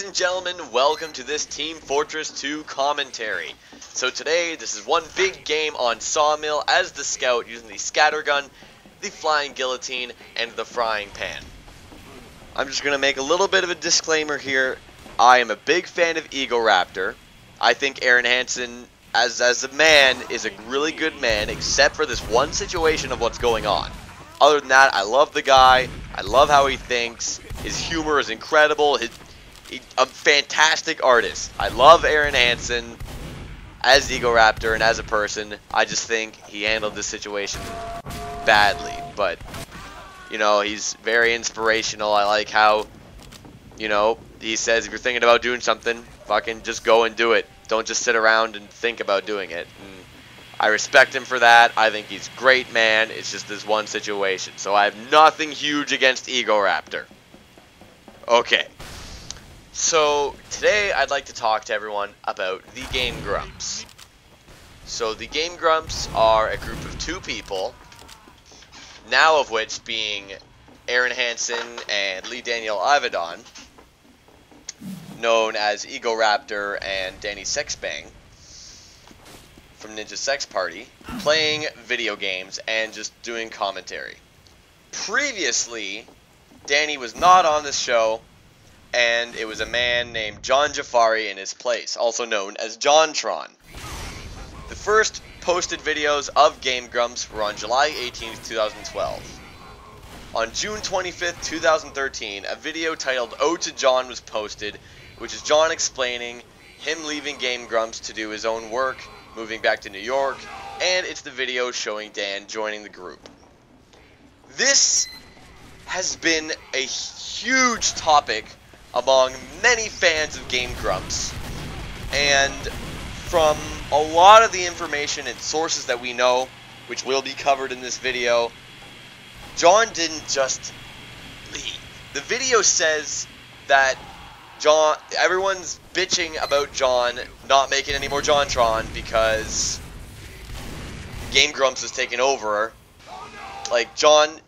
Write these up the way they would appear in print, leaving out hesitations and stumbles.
Ladies and gentlemen, welcome to this Team Fortress 2 commentary. So today, this is one big game on Sawmill as the scout using the scattergun, the flying guillotine, and the frying pan. I'm just going to make a little bit of a disclaimer here. I am a big fan of Egoraptor. I think Arin Hansen, as a man, is a really good man, except for this one situation of what's going on. Other than that, I love the guy. I love how he thinks. His humor is incredible. He's a fantastic artist. I love Arin Hansen as Egoraptor and as a person. I just think he handled this situation badly. But, you know, he's very inspirational. I like how, you know, he says if you're thinking about doing something, fucking just go and do it. Don't just sit around and think about doing it. And I respect him for that. I think he's a great man. It's just this one situation. So I have nothing huge against Egoraptor. Okay. So today I'd like to talk to everyone about the Game Grumps. So the Game Grumps are a group of two people, now of which being Arin Hansen and Lee Daniel Ivadon, known as Egoraptor and Danny Sexbang from Ninja Sex Party, playing video games and just doing commentary. Previously, Danny was not on this show, and it was a man named John Jafari in his place, also known as JonTron. The first posted videos of Game Grumps were on July 18th, 2012. On June 25th, 2013, a video titled Ode To Jon was posted, which is John explaining him leaving Game Grumps to do his own work, moving back to New York, and it's the video showing Dan joining the group. This has been a huge topic among many fans of Game Grumps, and from a lot of the information and sources that we know, which will be covered in this video, John didn't just leave. The video says that everyone's bitching about John not making any more JonTron because Game Grumps has taken over. Like,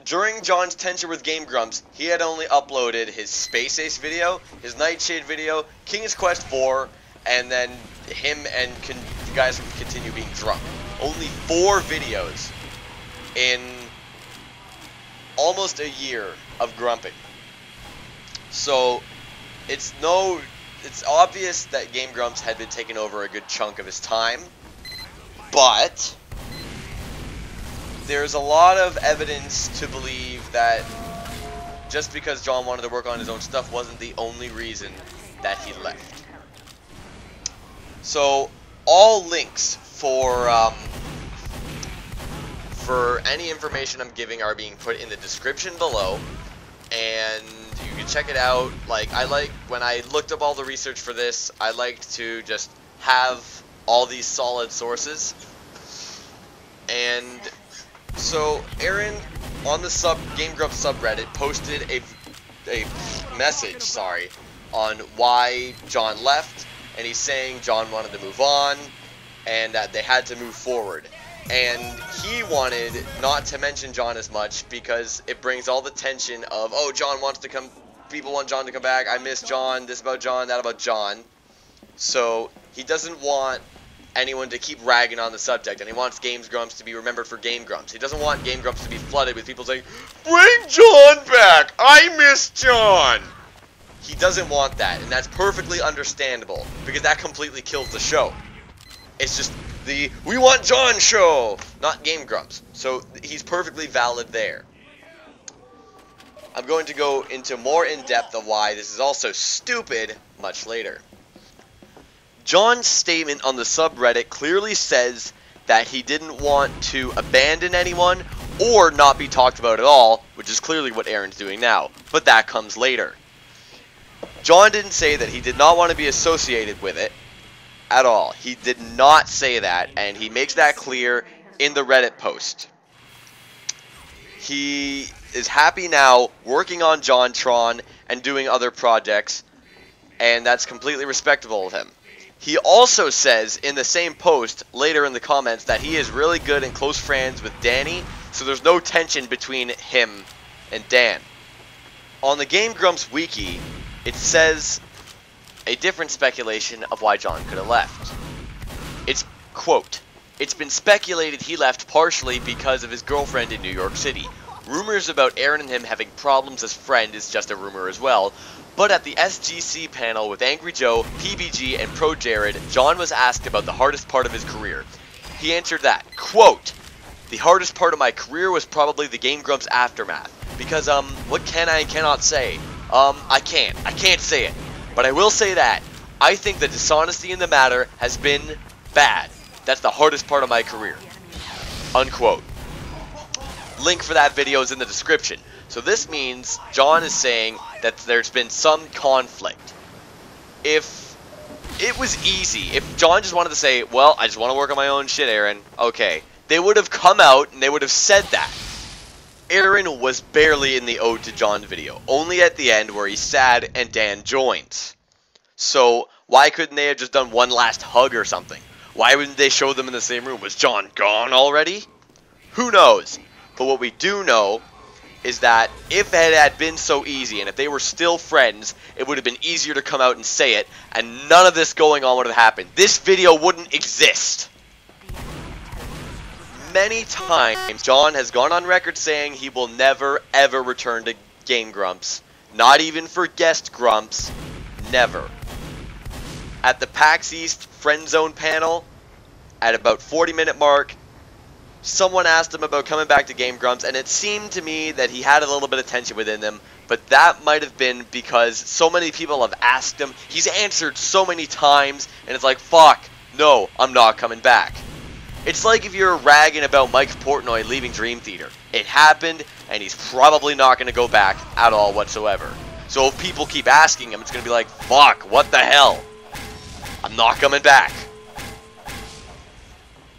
during John's tenure with Game Grumps, he had only uploaded his Space Ace video, his Nightshade video, King's Quest 4, and then him and the guys from Continue Being Drunk. Only 4 videos in almost a year of grumping. So, it's obvious that Game Grumps had been taking over a good chunk of his time, but there's a lot of evidence to believe that just because John wanted to work on his own stuff wasn't the only reason that he left. So all links for any information I'm giving are being put in the description below, and you can check it out. Like, when I looked up all the research for this, I liked to just have all these solid sources. And so Arin on the Game Grumps subreddit posted a message, on why John left, and he's saying John wanted to move on and that they had to move forward. And he wanted not to mention John as much because it brings all the tension of, oh, John wants to come, people want John to come back, I miss John, this about John, that about John. So he doesn't want anyone to keep ragging on the subject, and he wants Game Grumps to be remembered for Game Grumps. He doesn't want Game Grumps to be flooded with people saying, bring John back, I miss John. He doesn't want that, and that's perfectly understandable, because that completely kills the show. It's just the we want John show, not Game Grumps. So he's perfectly valid there. I'm going to go into more in depth of why this is also stupid much later. John's statement on the subreddit clearly says that he didn't want to abandon anyone or not be talked about at all, which is clearly what Arin's doing now, but that comes later. John didn't say that he did not want to be associated with it at all. He did not say that, and he makes that clear in the Reddit post. He is happy now working on JonTron and doing other projects, and that's completely respectable of him. He also says in the same post later in the comments that he is really good and close friends with Danny, so there's no tension between him and Dan. On the Game Grumps wiki, it says a different speculation of why Jon could have left. It's, quote, "It's been speculated he left partially because of his girlfriend in New York City. Rumors about Arin and him having problems as friend is just a rumor as well. But at the SGC panel with Angry Joe, PBG, and Pro Jared, Jon was asked about the hardest part of his career. He answered that, quote, "The hardest part of my career was probably the Game Grumps aftermath. Because, what can I and cannot say? I can't say it. But I will say that I think the dishonesty in the matter has been bad. That's the hardest part of my career." Unquote. Link for that video is in the description. So this means Jon is saying that there's been some conflict. If it was easy, if Jon just wanted to say, well, I just want to work on my own shit, Arin, okay, they would have come out and they would have said that. Arin was barely in the Ode to Jon video, only at the end where he's sad and Dan joins. So why couldn't they have just done one last hug or something? Why wouldn't they show them in the same room? Was Jon gone already? Who knows? But what we do know is that if it had been so easy and if they were still friends, it would have been easier to come out and say it, and none of this going on would have happened. This video wouldn't exist. Many times, Jon has gone on record saying he will never ever return to Game Grumps. Not even for guest Grumps. Never. At the PAX East Friend Zone panel, at about 40-minute mark, someone asked him about coming back to Game Grumps, and it seemed to me that he had a little bit of tension within him, but that might have been because so many people have asked him. He's answered so many times, and it's like, fuck, no, I'm not coming back. It's like if you're ragging about Mike Portnoy leaving Dream Theater. It happened, and he's probably not going to go back at all whatsoever. So if people keep asking him, it's going to be like, fuck, what the hell? I'm not coming back.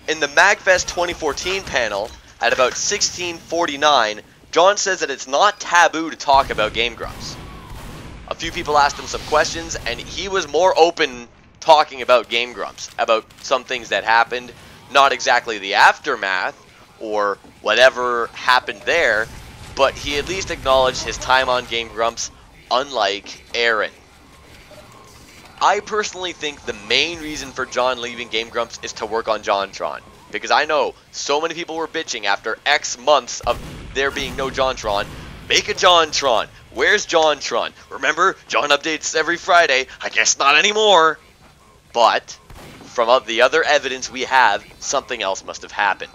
In the MAGFest 2014 panel, at about 16:49, Jon says that it's not taboo to talk about Game Grumps. A few people asked him some questions, and he was more open talking about Game Grumps, about some things that happened, not exactly the aftermath, or whatever happened there, but he at least acknowledged his time on Game Grumps, unlike Arin. I personally think the main reason for Jon leaving Game Grumps is to work on JonTron. Because I know so many people were bitching after X months of there being no JonTron. Make a JonTron. Where's JonTron? Remember, Jon updates every Friday. I guess not anymore. But from the other evidence we have, something else must have happened.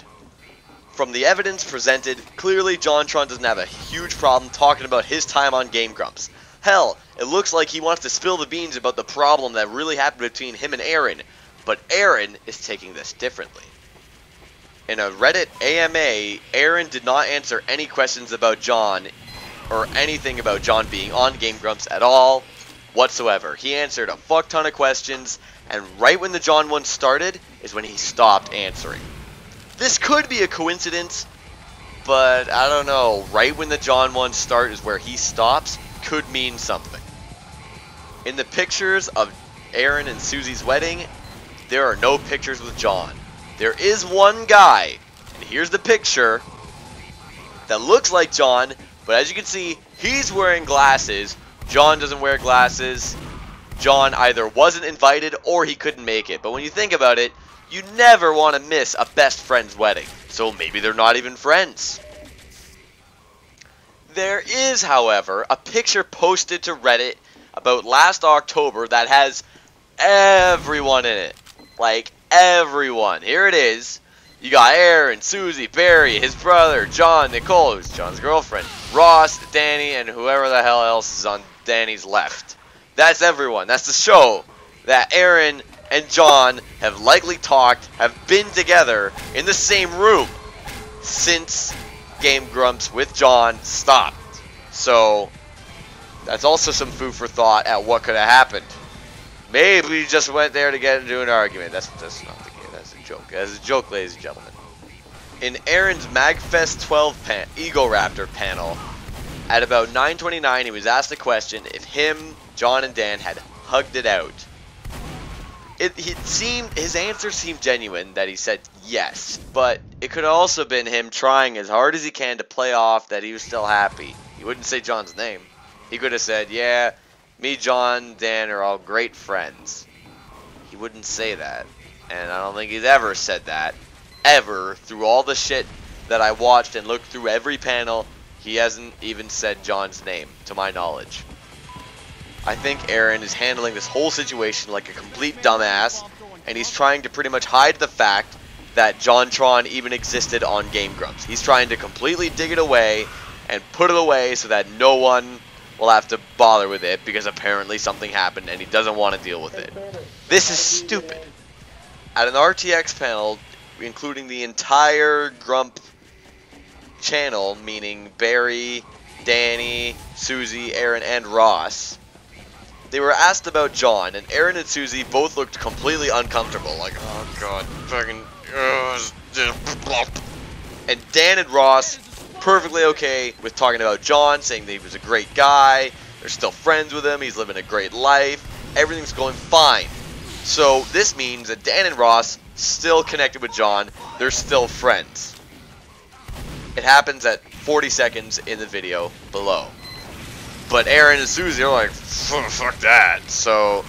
From the evidence presented, clearly JonTron doesn't have a huge problem talking about his time on Game Grumps. Hell, it looks like he wants to spill the beans about the problem that really happened between him and Arin, but Arin is taking this differently. In a Reddit AMA, Arin did not answer any questions about Jon, or anything about Jon being on Game Grumps at all, whatsoever. He answered a fuck ton of questions, and right when the Jon one started, is when he stopped answering. This could be a coincidence, but I don't know, right when the Jon one starts is where he stops, could mean something. In the pictures of Arin and Suzy's wedding, there are no pictures with Jon. There is one guy, and here's the picture, that looks like Jon, but as you can see, he's wearing glasses. Jon doesn't wear glasses. Jon either wasn't invited or he couldn't make it. But when you think about it, you never want to miss a best friend's wedding. So maybe they're not even friends. There is, however, a picture posted to Reddit about last October that has everyone in it. Like, everyone. Here it is. You got Arin, Suzy, Barry, his brother, Jon, Nicole, who's Jon's girlfriend, Ross, Danny, and whoever the hell else is on Danny's left. That's everyone. That's the show that Arin and Jon have likely talked, have been together in the same room since Game Grumps with Jon stopped. So that's also some food for thought at what could have happened. Maybe we just went there to get into an argument. That's not the case. That's a joke. That's a joke, ladies and gentlemen. In Arin's MAGFest 12 Ego Raptor panel, at about 9:29, he was asked a question if him, Jon, and Dan had hugged it out. His answer seemed genuine, that he said yes, but it could have also been him trying as hard as he can to play off that he was still happy. He wouldn't say Jon's name. He could have said, yeah, Me, John, Dan are all great friends. He wouldn't say that. And I don't think he's ever said that. Ever. Through all the shit that I watched and looked through every panel, he hasn't even said John's name, to my knowledge. I think Arin is handling this whole situation like a complete dumbass, and he's trying to pretty much hide the fact that JonTron even existed on Game Grumps. He's trying to completely dig it away and put it away so that no one will have to bother with it because apparently something happened and he doesn't want to deal with it. This is stupid. At an RTX panel, including the entire Grump channel, meaning Barry, Danny, Suzy, Arin, and Ross, they were asked about Jon, and Arin and Suzy both looked completely uncomfortable, like, oh god, fucking, and Dan and Ross, perfectly okay with talking about Jon, saying that he was a great guy, they're still friends with him, he's living a great life, everything's going fine. So this means that Dan and Ross still connected with Jon, they're still friends. It happens at 40 seconds in the video below. But Arin and Suzy are like, fuck that. So,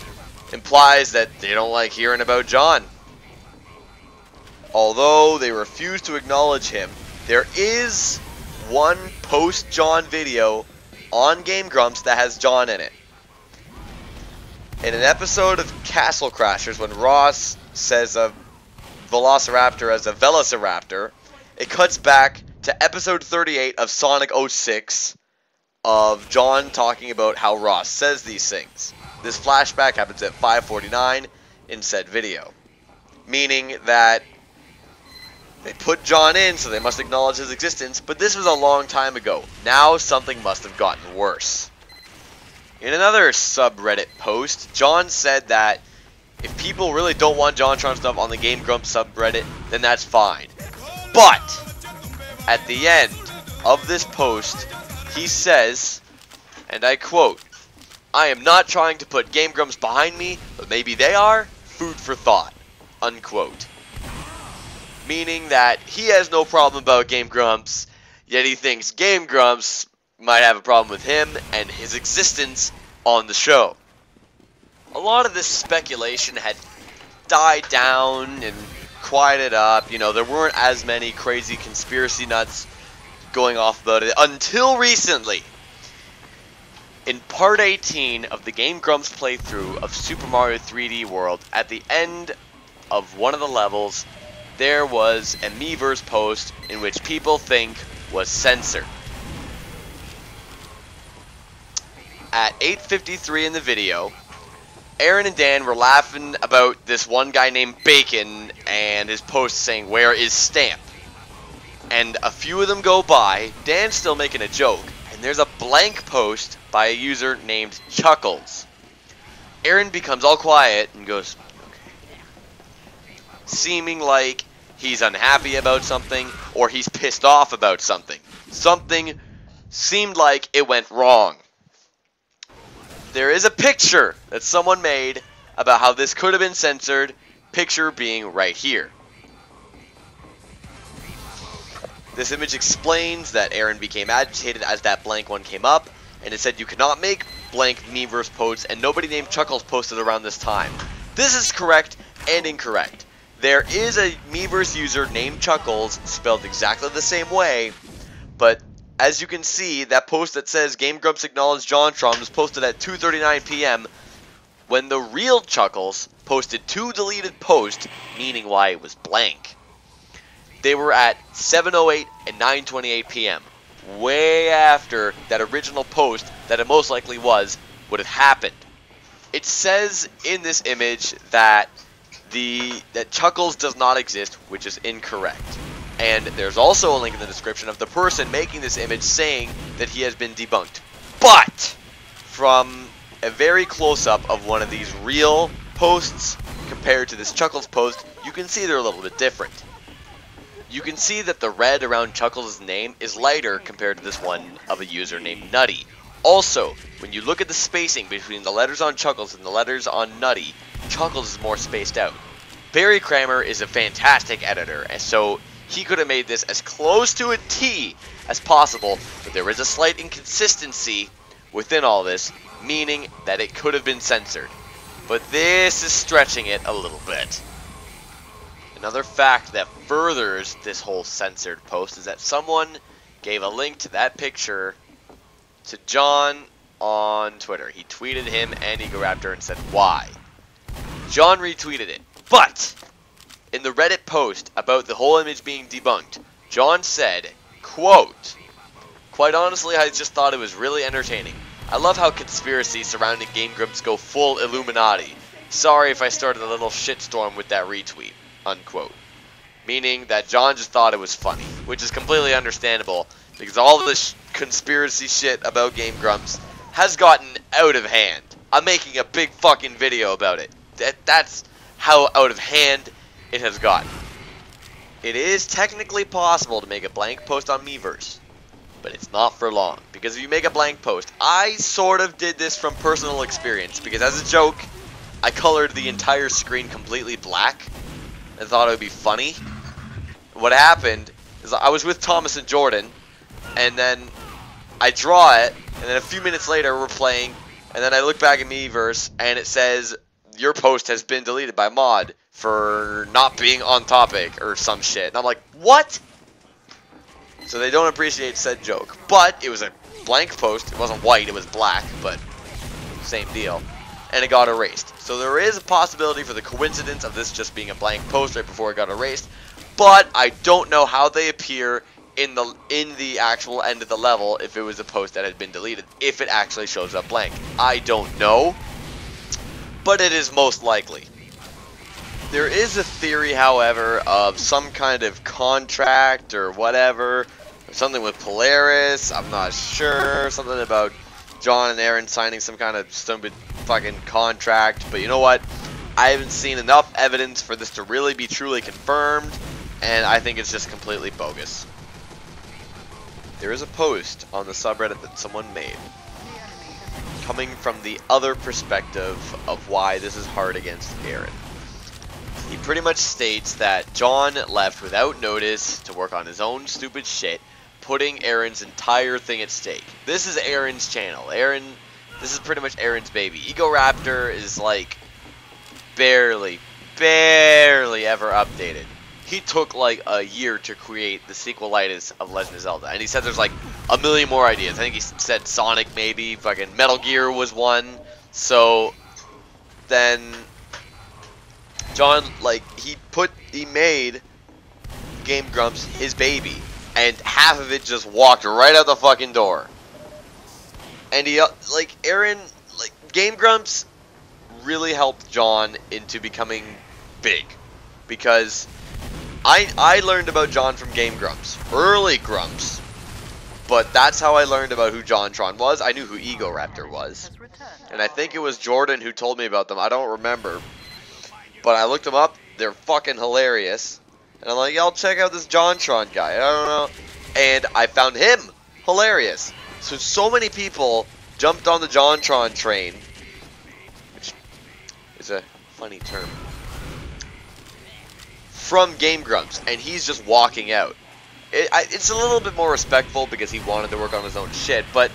implies that they don't like hearing about Jon. Although they refuse to acknowledge him, there is one post-Jon video on Game Grumps that has Jon in it. In an episode of Castle Crashers, when Ross says a Velociraptor as a Velociraptor, it cuts back to episode 38 of Sonic 06, of Jon talking about how Ross says these things. This flashback happens at 5:49 in said video. Meaning that they put Jon in, so they must acknowledge his existence, but this was a long time ago. Now something must have gotten worse. In another subreddit post, Jon said that if people really don't want JonTron stuff on the Game Grumps subreddit, then that's fine. But at the end of this post, he says, and I quote, "I am not trying to put Game Grumps behind me, but maybe they are. Food for thought." Unquote. Meaning that he has no problem about Game Grumps, yet he thinks Game Grumps might have a problem with him and his existence on the show. A lot of this speculation had died down and quieted up. You know, there weren't as many crazy conspiracy nuts going off about it until recently. In part 18 of the Game Grumps playthrough of Super Mario 3D World, at the end of one of the levels, there was a Miiverse post in which people think was censored. At 8:53 in the video, Arin and Dan were laughing about this one guy named Bacon and his post saying, "Where is Stamp?" And a few of them go by, Dan's still making a joke, and there's a blank post by a user named Chuckles. Arin becomes all quiet and goes, okay, seeming like he's unhappy about something, or he's pissed off about something. Something seemed like it went wrong. There is a picture that someone made about how this could have been censored, picture being right here. This image explains that Arin became agitated as that blank one came up, and it said you cannot make blank Miiverse posts, and nobody named Chuckles posted around this time. This is correct and incorrect. There is a Miiverse user named Chuckles, spelled exactly the same way, but as you can see, that post that says Game Grumps acknowledged JonTron was posted at 2:39 p.m. when the real Chuckles posted 2 deleted posts, meaning why it was blank. They were at 7:08 and 9:28 p.m. way after that original post that it most likely was would have happened. It says in this image that Chuckles does not exist, which is incorrect. And there's also a link in the description of the person making this image saying that he has been debunked. But from a very close-up of one of these real posts compared to this Chuckles post, you can see they're a little bit different. You can see that the red around Chuckles' name is lighter compared to this one of a user named Nutty. Also, when you look at the spacing between the letters on Chuckles and the letters on Nutty, Chuckles is more spaced out. Barry Kramer is a fantastic editor, and so he could have made this as close to a T as possible, but there is a slight inconsistency within all this, meaning that it could have been censored. But this is stretching it a little bit. Another fact that furthers this whole censored post is that someone gave a link to that picture to Jon on Twitter. He tweeted him and Egoraptor and said, why? Jon retweeted it. But in the Reddit post about the whole image being debunked, Jon said, quote, quite honestly, I just thought it was really entertaining. I love how conspiracy surrounding Game Grumps go full Illuminati. Sorry if I started a little shitstorm with that retweet. Unquote. Meaning that Jon just thought it was funny, which is completely understandable because all this conspiracy shit about Game Grumps has gotten out of hand. I'm making a big fucking video about it. That's how out of hand it has gotten. It is technically possible to make a blank post on Miiverse, but it's not for long, because if you make a blank post, I sort of did this from personal experience, because as a joke, I colored the entire screen completely black and thought it would be funny. What happened is I was with Thomas and Jordan, and then I draw it, and then a few minutes later we're playing, and then I look back at Miiverse, and it says, your post has been deleted by mod for not being on topic, or some shit. And I'm like, what? So they don't appreciate said joke. But it was a blank post. It wasn't white, it was black, but same deal. And it got erased. So there is a possibility for the coincidence of this just being a blank post right before it got erased. But I don't know how they appear in the actual end of the level if it was a post that had been deleted. If it actually shows up blank. I don't know. But it is most likely. There is a theory, however, of some kind of contract or whatever. Something with Polaris, I'm not sure. Something about Jon and Arin signing some kind of stupid fucking contract. But you know what? I haven't seen enough evidence for this to really be truly confirmed. And I think it's just completely bogus. There is a post on the subreddit that someone made, coming from the other perspective of why this is hard against Arin. He pretty much states that Jon left without notice to work on his own stupid shit, putting Arin's entire thing at stake. This is Arin's channel. This is pretty much Arin's baby. Egoraptor is like barely ever updated. He took like a year to create the sequelitis of Legend of Zelda, and he said there's like a million more ideas. I think he said Sonic maybe, fucking Metal Gear was one. So then Jon, like, he made Game Grumps his baby, and half of it just walked right out the fucking door. And he, like, Arin, like, Game Grumps really helped Jon into becoming big, because I learned about Jon from Game Grumps, early Grumps, but that's how I learned about who JonTron was. I knew who Egoraptor was, and I think it was Jordan who told me about them. I don't remember, but I looked them up. They're fucking hilarious, and I'm like, y'all check out this JonTron guy. I don't know, and I found him hilarious. So many people jumped on the JonTron train, which is a funny term, from Game Grumps, and he's just walking out. It's a little bit more respectful because he wanted to work on his own shit, but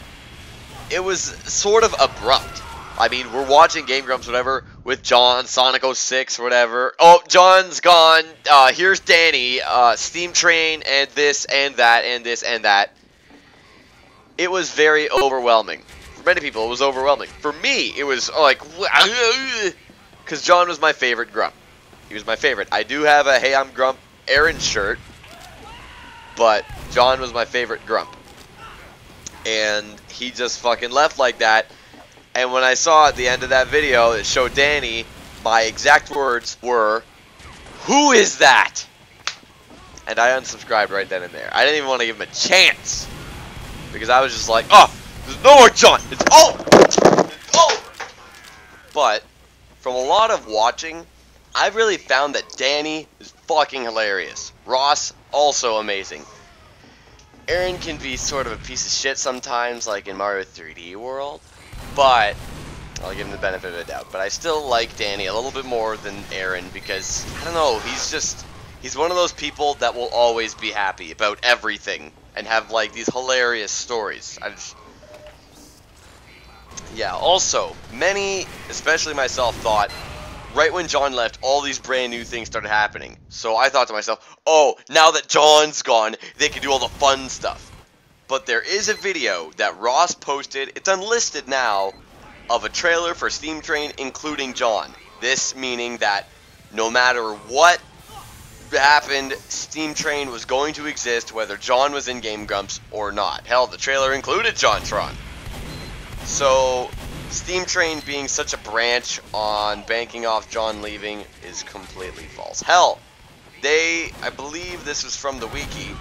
it was sort of abrupt. I mean, we're watching Game Grumps, whatever, with Jon, Sonic 06, whatever. Oh, Jon's gone. Here's Danny, Steam Train, and this, and that, and this, and that. It was very overwhelming. For many people, it was overwhelming. For me, it was like, because Jon was my favorite Grump. He was my favorite. I do have a Hey I'm Grump Arin shirt, but Jon was my favorite Grump. And he just fucking left like that. And when I saw at the end of that video that showed Danny, my exact words were, "Who is that?" And I unsubscribed right then and there. I didn't even want to give him a chance, because I was just like, oh, there's no more Jon. It's over. It's over. But from a lot of watching, I've really found that Danny is fucking hilarious. Ross, also amazing. Arin can be sort of a piece of shit sometimes, like in Mario 3D World, but I'll give him the benefit of the doubt. But I still like Danny a little bit more than Arin, because, I don't know, he's one of those people that will always be happy about everything and have like these hilarious stories. Yeah, also, many, especially myself, thought right when Jon left, all these brand new things started happening. So I thought to myself, oh, now that Jon's gone, they can do all the fun stuff. But there is a video that Ross posted, it's unlisted now, of a trailer for Steam Train including Jon. This meaning that no matter what happened, Steam Train was going to exist whether Jon was in Game Grumps or not. Hell, the trailer included JonTron. So, Steam Train being such a branch on banking off Jon leaving is completely false. Hell, I believe this was from the wiki,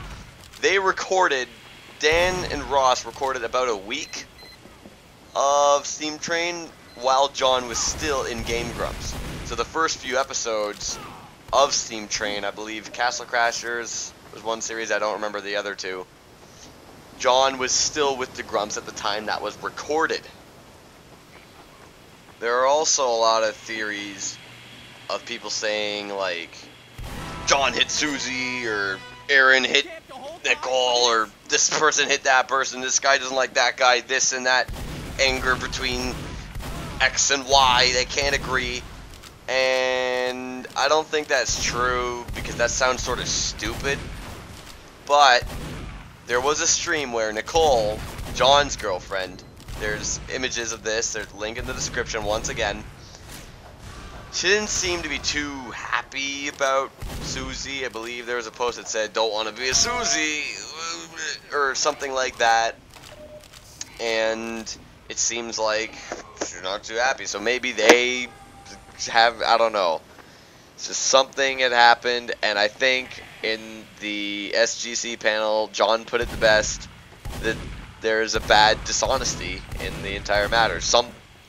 Dan and Ross recorded about a week of Steam Train while Jon was still in Game Grumps. So the first few episodes of Steam Train, I believe Castle Crashers was one series, I don't remember the other two. Jon was still with the Grumps at the time that was recorded. There are also a lot of theories of people saying, like, Jon hit Suzy, or Arin hit Nicole, or this person hit that person, this guy doesn't like that guy, this and that. Anger between X and Y, they can't agree. And I don't think that's true, because that sounds sort of stupid. But there was a stream where Nicole, Jon's girlfriend, there's images of this, there's a link in the description once again. She didn't seem to be too happy about Suzy. I believe there was a post that said, don't want to be a Suzy, or something like that. And it seems like she's not too happy, so maybe they have, I don't know. It's just something had happened, and I think in the SGC panel, Jon put it the best, that there's a bad dishonesty in the entire matter. Some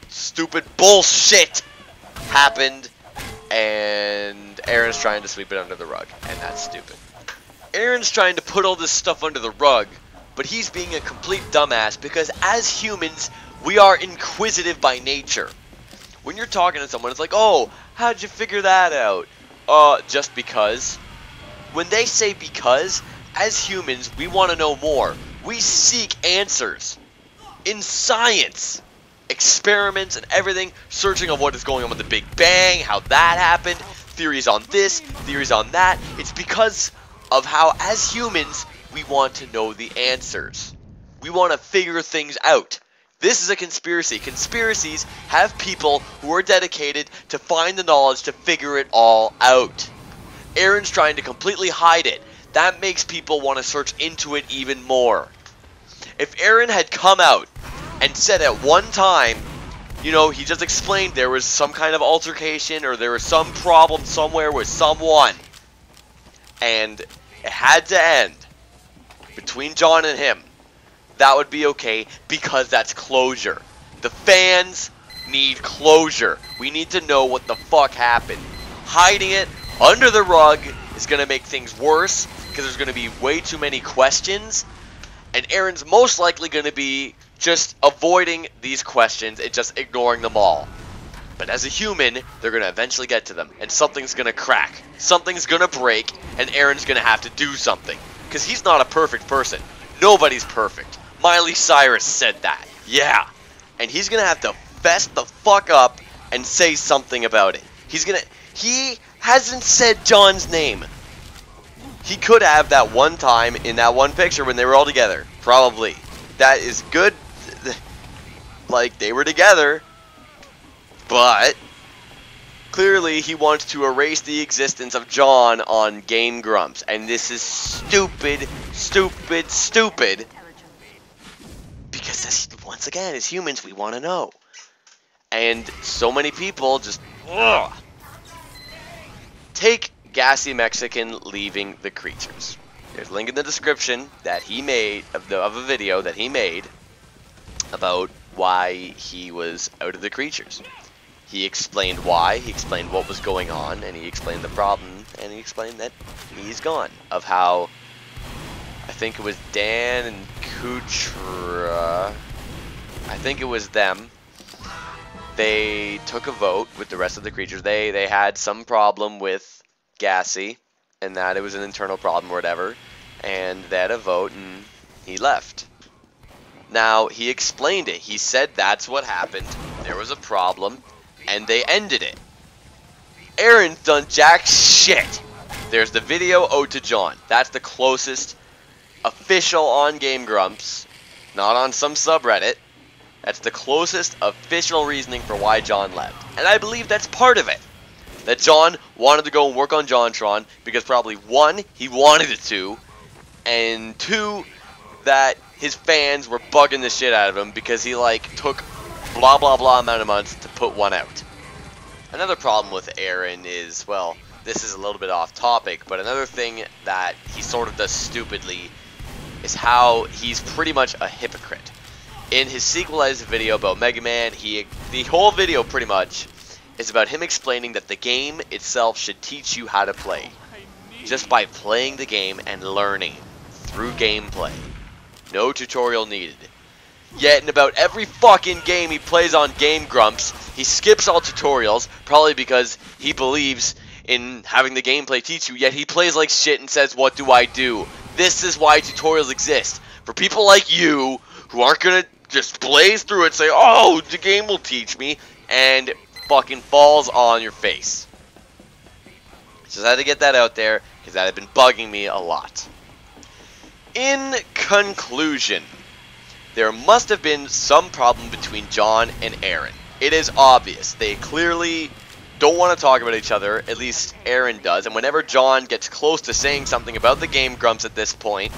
stupid bullshit happened, and Arin's trying to sweep it under the rug, and that's stupid. Arin's trying to put all this stuff under the rug, but he's being a complete dumbass, because as humans, we are inquisitive by nature. When you're talking to someone, it's like, oh, how'd you figure that out? Just because. When they say because, as humans, we want to know more. We seek answers. In science, experiments and everything, searching on what is going on with the Big Bang, how that happened, theories on this, theories on that. It's because of how, as humans, we want to know the answers. We want to figure things out. This is a conspiracy. Conspiracies have people who are dedicated to find the knowledge to figure it all out. Arin's trying to completely hide it. That makes people want to search into it even more. If Arin had come out and said at one time, you know, he just explained there was some kind of altercation or there was some problem somewhere with someone, and it had to end between Jon and him, that would be okay, because that's closure. The fans need closure. We need to know what the fuck happened. Hiding it under the rug is going to make things worse, because there's going to be way too many questions, and Arin's most likely going to be just avoiding these questions and just ignoring them all. But as a human, they're going to eventually get to them, and something's going to crack. Something's going to break, and Arin's going to have to do something. Because he's not a perfect person. Nobody's perfect. Miley Cyrus said that. Yeah. And he's going to have to fess the fuck up and say something about it. He hasn't said Jon's name. He could have that one time in that one picture when they were all together. Probably. That is good. Like, they were together. But clearly he wants to erase the existence of Jon on Game Grumps. And this is stupid, stupid, stupid. Because this, once again, as humans, we want to know. And so many people just... Ugh. Take Gassy Mexican leaving the creatures. There's a link in the description that he made, of a video that he made about why he was out of the creatures. He explained why, he explained what was going on, and he explained the problem, and he explained that he's gone. Of how, I think it was Dan and Kutra, I think it was them, they took a vote with the rest of the creatures. They had some problem with Gassy, and that it was an internal problem or whatever, and they had a vote, and he left. Now, he explained it. He said that's what happened. There was a problem, and they ended it. Arin's done jack shit. There's the video Ode To Jon. That's the closest official on Game Grumps, not on some subreddit. That's the closest official reasoning for why Jon left. And I believe that's part of it. That Jon wanted to go and work on JonTron because probably 1, he wanted it to, and 2, that his fans were bugging the shit out of him because he like took blah blah blah amount of months to put one out. Another problem with Arin is, well, this is a little bit off topic, but another thing that he sort of does stupidly is how he's pretty much a hypocrite. In his sequelized video about Mega Man, the whole video pretty much is about him explaining that the game itself should teach you how to play, just by playing the game and learning through gameplay. No tutorial needed. Yet in about every fucking game he plays on Game Grumps, he skips all tutorials, probably because he believes in having the gameplay teach you, yet he plays like shit and says, "What do I do?" This is why tutorials exist. For people like you, who aren't gonna just blaze through it and say, "Oh, the game will teach me," and fucking falls on your face. Just had to get that out there, because that had been bugging me a lot. In conclusion, there must have been some problem between Jon and Arin. It is obvious. They clearly don't want to talk about each other, at least Arin does, and whenever Jon gets close to saying something about the Game Grumps at this point,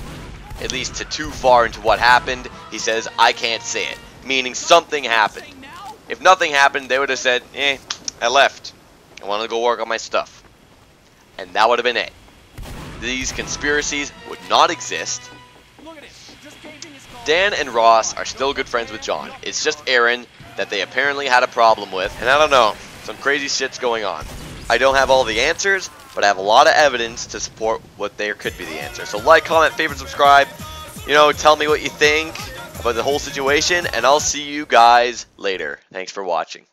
at least to too far into what happened, he says, "I can't say it," meaning something happened. If nothing happened, they would have said, I left. I want to go work on my stuff. And that would have been it. These conspiracies would not exist. Dan and Ross are still good friends with Jon. It's just Arin that they apparently had a problem with, and I don't know, some crazy shit's going on. I don't have all the answers, but I have a lot of evidence to support what there could be the answer. So like, comment, favorite, subscribe. You know, tell me what you think about the whole situation, and I'll see you guys later. Thanks for watching.